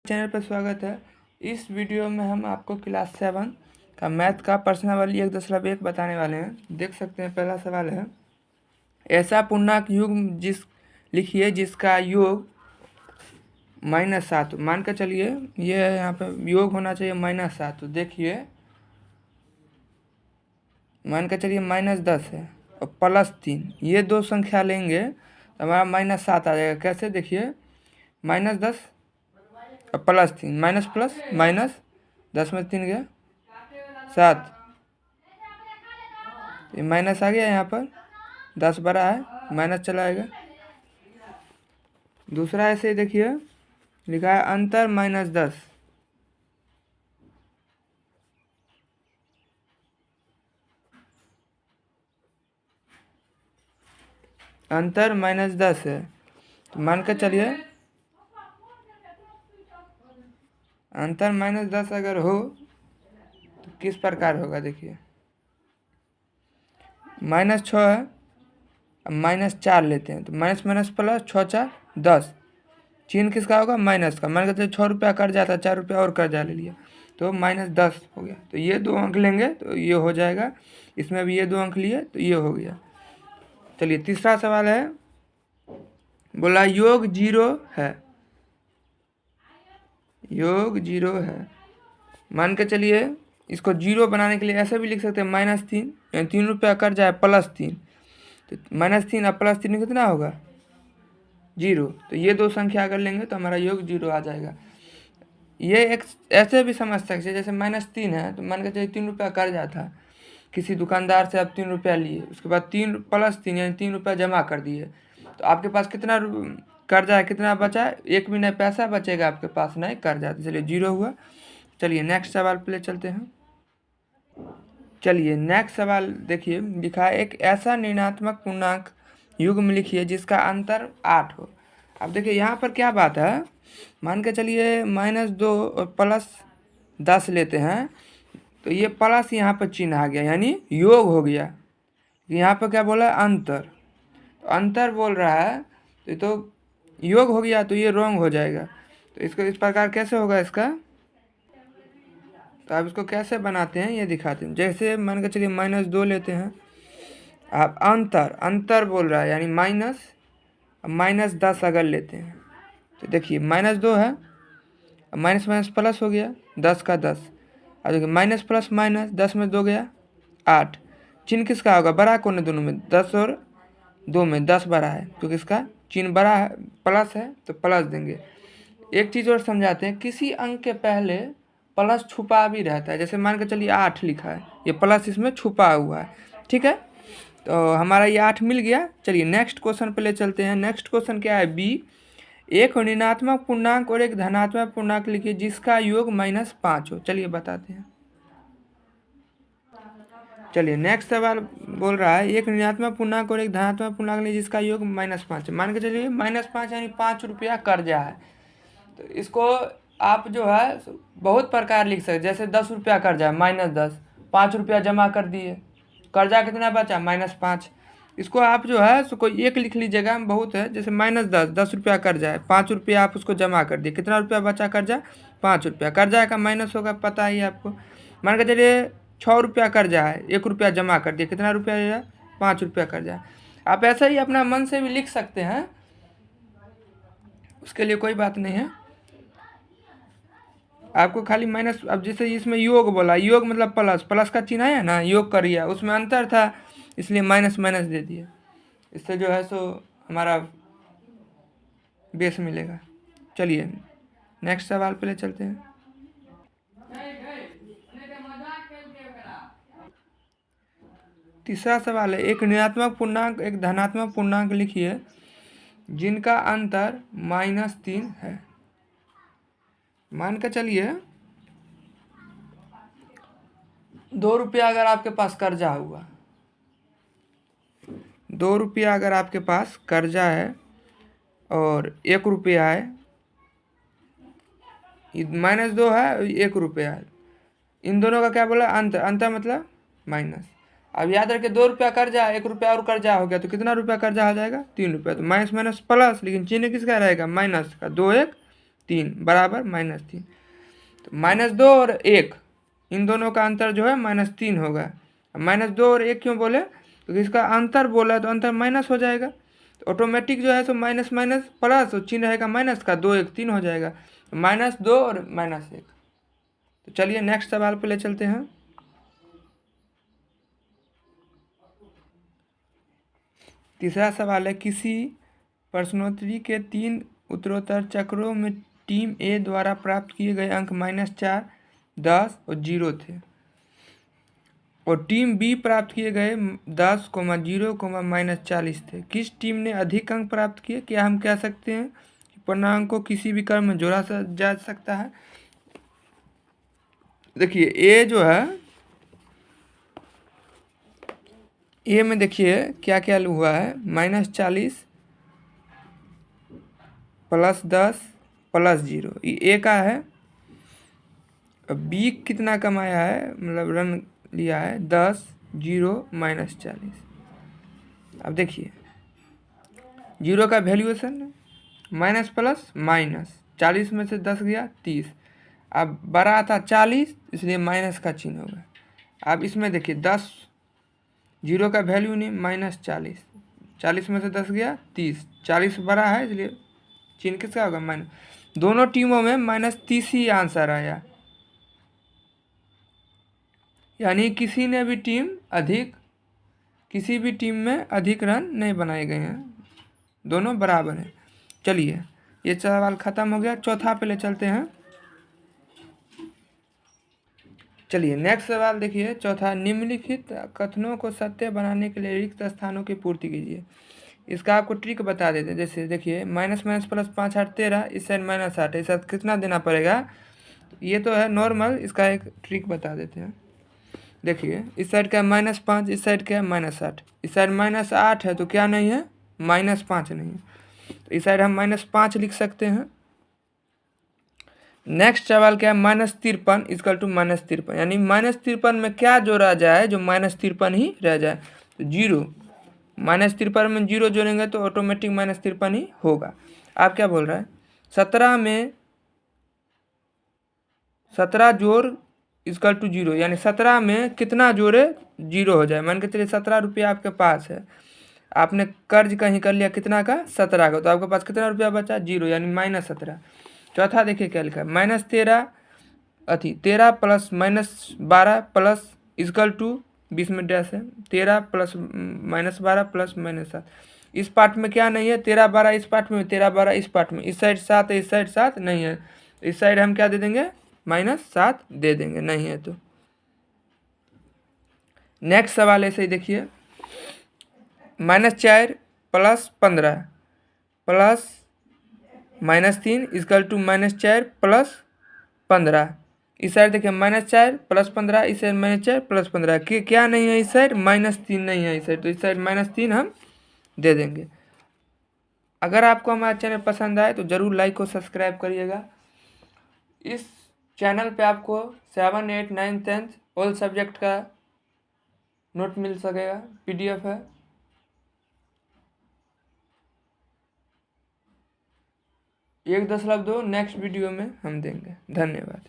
Channel पर स्वागत है। इस वीडियो में हम आपको क्लास 7 का मैथ का प्रश्नावली 1.1 बताने वाले हैं। देख सकते हैं, पहला सवाल है, ऐसा पूर्णांक योग लिखिए जिसका योग -7। मान कर चलिए ये यहाँ पे योग होना चाहिए -7। तो देखिए, मान कर चलिए -10 है और +3, ये दो संख्या लेंगे तो हमारा -7 आ जाएगा। कैसे? देखिए, -10 और +3, माइनस प्लस माइनस, 10 में 3 गया 7, ये माइनस आ गया। यहाँ पर 10 बड़ा है, माइनस चला आएगा। दूसरा ऐसे ही देखिए, लिखा है अंतर -10। अंतर -10 है, तो मान कर चलिए अंतर -10 अगर हो तो किस प्रकार होगा। देखिए, -6 है, अब -4 लेते हैं तो माइनस माइनस प्लस, 6 4 10। चिन्ह किसका होगा? माइनस का। मान के चलिए 6 रुपया कट जाता है, 4 रुपया और कर्जा ले लिया तो -10 हो गया। तो ये 2 अंक लेंगे तो ये हो जाएगा। इसमें भी ये 2 अंक लिए तो ये हो गया। चलिए, तीसरा सवाल है, बोला योग 0 है। योग 0 है, मान के चलिए इसको 0 बनाने के लिए ऐसे भी लिख सकते हैं, -3, यानी 3 रुपया कट जाए +3, तो -3 और +3 कितना होगा? 0। तो ये दो संख्या अगर लेंगे तो हमारा योग 0 आ जाएगा। ये एक ऐसे भी समझ सकते हैं, जैसे -3 है तो मान के चलिए 3 रुपया कर्जा था, किसी दुकानदार से आप 3 रुपया लिए, उसके बाद 3 + 3 यानी 3 रुपया जमा कर दिए, तो आपके पास कितना कर्जा है, कितना बचा है? एक भी नहीं पैसा बचेगा आपके पास, नहीं कर्जा। तो चलिए 0 हुआ। चलिए नेक्स्ट सवाल पे चलते हैं। चलिए नेक्स्ट सवाल देखिए, लिखा है एक ऐसा ऋणात्मक पूर्णांक युग्म लिखिए जिसका अंतर 8 हो। अब देखिए यहाँ पर क्या बात है, मान के चलिए -2 और +10 लेते हैं तो ये प्लस यहाँ पर चिन्ह आ गया, यानी योग हो गया। यहाँ पर क्या बोला? अंतर। तो अंतर बोल रहा है तो ये तो योग हो गया, तो ये रॉन्ग हो जाएगा। तो इसको इस प्रकार कैसे होगा इसका? तो आप इसको कैसे बनाते हैं ये दिखाते हैं। जैसे मान के चलिए -2 लेते हैं, आप अंतर बोल रहा है, यानी -10 अगर लेते हैं तो देखिए -2 है, माइनस माइनस प्लस हो गया, 10 का 10। अब देखिए माइनस प्लस माइनस, 10 में 2 गया 8। चिन्ह किसका होगा? बड़ा कौन है दोनों में? 10 और 2 में 10 बड़ा है, क्योंकि इसका चिन्ह बड़ा है, प्लस है तो प्लस देंगे। एक चीज़ और समझाते हैं, किसी अंक के पहले प्लस छुपा भी रहता है। जैसे मान के चलिए 8 लिखा है, ये प्लस इसमें छुपा हुआ है, ठीक है। तो हमारा ये 8 मिल गया। चलिए नेक्स्ट क्वेश्चन पे ले चलते हैं। नेक्स्ट क्वेश्चन क्या है? बी, एक ऋणात्मक पूर्णांक और एक धनात्मक पूर्णांक लिखिए जिसका योग -5 हो। चलिए बताते हैं। चलिए नेक्स्ट सवाल बोल रहा है, एक ऋणात्मक पूर्णांक और एक धनात्मक पूर्णांक लिखिए जिसका योग -5 है। मान के चलिए -5 यानी 5 रुपया कर्जा है। तो इसको आप जो है बहुत प्रकार लिख सकते, जैसे 10 रुपया कर्जा है, -10, 5 रुपया जमा कर दिए, कर्जा कितना बचा? -5। इसको आप जो है सो कोई एक लिख लीजिएगा, बहुत है। जैसे -10, 10 रुपया कर्जा है, 5 रुपया आप उसको जमा कर दिए, कितना रुपया बचा कर्जा? 5 रुपया। कर्जा का माइनस होगा, पता ही है आपको। मान के चलिए 6 रुपया कर्जा है, 1 रुपया जमा कर दिए, कितना रुपया है? 5 रुपया कर्जा है। आप ऐसा ही अपना मन से भी लिख सकते हैं, उसके लिए कोई बात नहीं है। आपको खाली माइनस, अब जैसे इसमें योग बोला, योग मतलब प्लस, प्लस का चिन्ह है ना, योग करिए, उसमें अंतर था इसलिए माइनस माइनस दे दिए। इससे जो है सो हमारा बेस मिलेगा। चलिए नेक्स्ट सवाल पे ले चलते हैं। तीसरा सवाल है, एक ऋणात्मक पूर्णांक एक धनात्मक पूर्णांक लिखिए जिनका अंतर -3 है। मान के चलिए 2 रुपया अगर आपके पास कर्जा हुआ, 2 रुपया अगर आपके पास कर्जा है और 1 रुपया है, -2 है, 1 रुपया है, इन दोनों का क्या बोला? अंतर। अंतर मतलब माइनस। अब याद रखिए 2 रुपया कर्जा, 1 रुपया और कर्जा हो गया तो कितना रुपया कर्जा आ जाएगा? 3 रुपया। तो माइनस माइनस प्लस, लेकिन चिन्ह किसका रहेगा? माइनस का। 2 1 3 बराबर -3। तो -2 और 1 इन दोनों का अंतर जो है -3 होगा। -2 और 1 क्यों बोले, क्योंकि इसका अंतर बोला है तो अंतर माइनस हो जाएगा, तो ऑटोमेटिक जो है सो माइनस माइनस प्लस और चिन्ह रहेगा माइनस का, 2 1 3 हो जाएगा, -2 और -1। तो चलिए नेक्स्ट सवाल पे ले चलते हैं। तीसरा सवाल है, किसी प्रश्नोत्तरी के 3 उत्तरोत्तर चक्रों में टीम ए द्वारा प्राप्त किए गए अंक -4, 10 और 0 थे और टीम बी प्राप्त किए गए 10, 0, -40 थे। किस टीम ने अधिक अंक प्राप्त किए? क्या हम कह सकते हैं कि पूर्णांक को किसी भी क्रम में जोड़ा जा सकता है? देखिए ए जो है, ए में देखिए क्या क्या हुआ है, -40 +10 +0, ये ए का है। बी कितना कमाया है, मतलब रन लिया है 10, 0, -40। अब देखिए 0 का वैल्यूएशन माइनस प्लस माइनस, 40 में से 10 गया 30। अब बड़ा था 40, इसलिए माइनस का चिन्ह होगा। अब इसमें देखिए 10, 0 का वैल्यू नहीं, -40, 40 में से 10 गया 30, 40 बड़ा है इसलिए चिन्ह किसका होगा, माइनस। दोनों टीमों में -30 ही आंसर आया, यानी किसी भी टीम में अधिक रन नहीं बनाए गए हैं, दोनों बराबर हैं। चलिए ये सवाल खत्म हो गया। चौथा पे ले चलते हैं। चलिए नेक्स्ट सवाल देखिए चौथा, निम्नलिखित कथनों को सत्य बनाने के लिए रिक्त स्थानों की पूर्ति कीजिए। इसका आपको ट्रिक बता देते हैं। जैसे देखिए -, +5 8 13, इस साइड -8 है, इस साइड कितना देना पड़ेगा, ये तो है नॉर्मल, इसका एक ट्रिक बता देते हैं। देखिए इस साइड का -5, इस साइड का है -8, इस साइड -8 है तो क्या नहीं है, -5 नहीं है, तो इस साइड हम -5 लिख सकते हैं। नेक्स्ट सवाल क्या है, -53 = -53, यानी -53 में क्या जोड़ा जाए जो -53 ही रह जाए, तो 0, -53 में 0 जोड़ेंगे तो ऑटोमेटिक -53 ही होगा। आप क्या बोल रहा है, 17 में 17 जोड़ = 0, यानी 17 में कितना जोड़े 0 हो जाए। मान के चलिए 17 रुपया आपके पास है, आपने कर्ज कहीं कर लिया कितना का, 17 का, तो आपके पास कितना रुपया बचा, 0, यानी -17। चौथा देखिए क्या लिखा है, -13 + -12 प्लस = 20 में डैश है, 13 + -12 + -7। इस पार्ट में क्या नहीं है, 13 12 इस पार्ट में, 13 12 इस पार्ट में, इस साइड 7 है, इस साइड 7 नहीं है, इस साइड हम क्या दे देंगे, -7 दे देंगे, नहीं है तो। नेक्स्ट सवाल ऐसे ही देखिए, -4 + 15 प्लस -3 = -4 + 15। इस साइड देखिए -4 + 15, इस साइड -4 + 15, क्या नहीं है इस साइड, -3 नहीं है इस साइड, तो इस साइड -3 हम दे देंगे। अगर आपको हमारा चैनल पसंद आए तो ज़रूर लाइक और सब्सक्राइब करिएगा। इस चैनल पे आपको 7, 8, 9, 10 ऑल सब्जेक्ट का नोट मिल सकेगा, PDF है। 1.2 नेक्स्ट वीडियो में हम देंगे। धन्यवाद।